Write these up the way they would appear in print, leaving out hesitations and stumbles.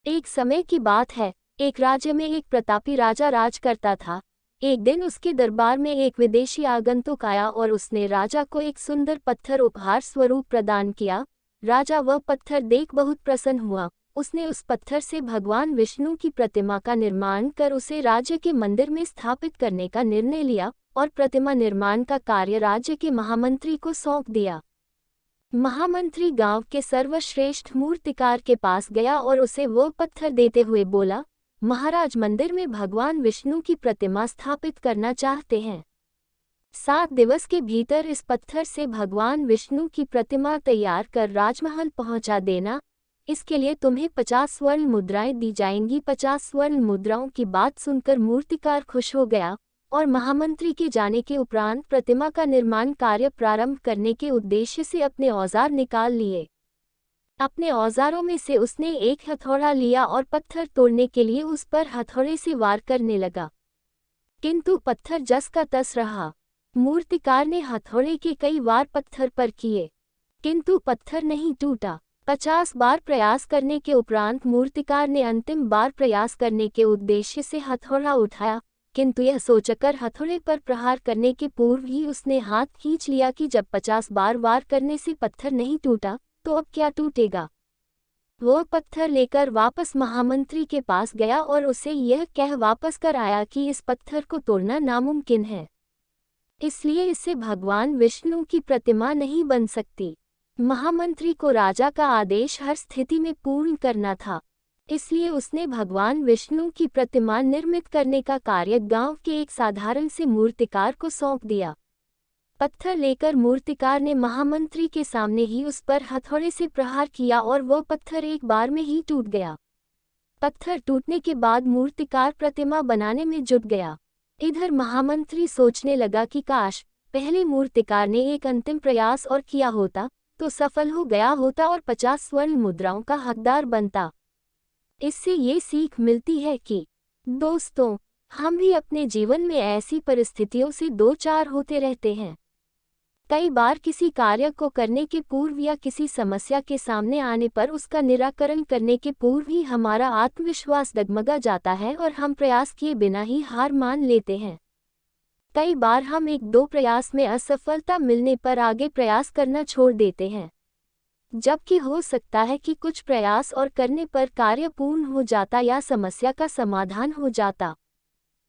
एक समय की बात है, एक राज्य में एक प्रतापी राजा राज करता था। एक दिन उसके दरबार में एक विदेशी आगंतुक आया और उसने राजा को एक सुंदर पत्थर उपहार स्वरूप प्रदान किया। राजा वह पत्थर देख बहुत प्रसन्न हुआ। उसने उस पत्थर से भगवान विष्णु की प्रतिमा का निर्माण कर उसे राज्य के मंदिर में स्थापित करने का निर्णय लिया और प्रतिमा निर्माण का कार्य राज्य के महामंत्री को सौंप दिया। महामंत्री गांव के सर्वश्रेष्ठ मूर्तिकार के पास गया और उसे वो पत्थर देते हुए बोला, महाराज मंदिर में भगवान विष्णु की प्रतिमा स्थापित करना चाहते हैं। 7 दिवस के भीतर इस पत्थर से भगवान विष्णु की प्रतिमा तैयार कर राजमहल पहुंचा देना। इसके लिए तुम्हें 50 स्वर्ण मुद्राएं दी जाएंगी। 50 स्वर्ण मुद्राओं की बात सुनकर मूर्तिकार खुश हो गया और महामंत्री के जाने के उपरांत प्रतिमा का निर्माण कार्य प्रारंभ करने के उद्देश्य से अपने औजार निकाल लिए। अपने औजारों में से उसने एक हथौड़ा लिया और पत्थर तोड़ने के लिए उस पर हथौड़े से वार करने लगा, किंतु पत्थर जस का तस रहा। मूर्तिकार ने हथौड़े के कई वार पत्थर पर किए, किंतु पत्थर नहीं टूटा। 50 बार प्रयास करने के उपरांत मूर्तिकार ने अंतिम बार प्रयास करने के उद्देश्य से हथौड़ा उठाया, किंतु यह सोचकर हथौड़े पर प्रहार करने के पूर्व ही उसने हाथ खींच लिया कि जब 50 बार वार करने से पत्थर नहीं टूटा तो अब क्या टूटेगा। वो पत्थर लेकर वापस महामंत्री के पास गया और उसे यह कह वापस कर आया कि इस पत्थर को तोड़ना नामुमकिन है, इसलिए इससे भगवान विष्णु की प्रतिमा नहीं बन सकती। महामंत्री को राजा का आदेश हर स्थिति में पूर्ण करना था, इसलिए उसने भगवान विष्णु की प्रतिमा निर्मित करने का कार्य गांव के एक साधारण से मूर्तिकार को सौंप दिया। पत्थर लेकर मूर्तिकार ने महामंत्री के सामने ही उस पर हथौड़े से प्रहार किया और वह पत्थर एक बार में ही टूट गया। पत्थर टूटने के बाद मूर्तिकार प्रतिमा बनाने में जुट गया। इधर महामंत्री सोचने लगा कि काश पहले मूर्तिकार ने एक अंतिम प्रयास और किया होता तो सफल हो गया होता और 50 स्वर्ण मुद्राओं का हकदार बनता। इससे ये सीख मिलती है कि दोस्तों, हम भी अपने जीवन में ऐसी परिस्थितियों से दो चार होते रहते हैं। कई बार किसी कार्य को करने के पूर्व या किसी समस्या के सामने आने पर उसका निराकरण करने के पूर्व ही हमारा आत्मविश्वास डगमगा जाता है और हम प्रयास किए बिना ही हार मान लेते हैं। कई बार हम 1-2 प्रयास में असफलता मिलने पर आगे प्रयास करना छोड़ देते हैं, जबकि हो सकता है कि कुछ प्रयास और करने पर कार्य पूर्ण हो जाता या समस्या का समाधान हो जाता।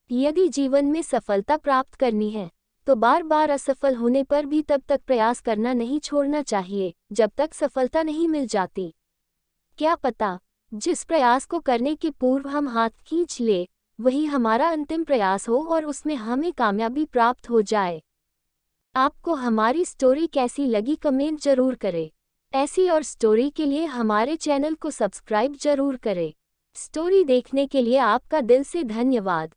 यदि जीवन में सफलता प्राप्त करनी है तो बार बार असफल होने पर भी तब तक प्रयास करना नहीं छोड़ना चाहिए जब तक सफलता नहीं मिल जाती। क्या पता जिस प्रयास को करने के पूर्व हम हाथ खींच ले वही हमारा अंतिम प्रयास हो और उसमें हमें कामयाबी प्राप्त हो जाए। आपको हमारी स्टोरी कैसी लगी कमेंट जरूर करें। ऐसी और स्टोरी के लिए हमारे चैनल को सब्सक्राइब जरूर करें। स्टोरी देखने के लिए आपका दिल से धन्यवाद।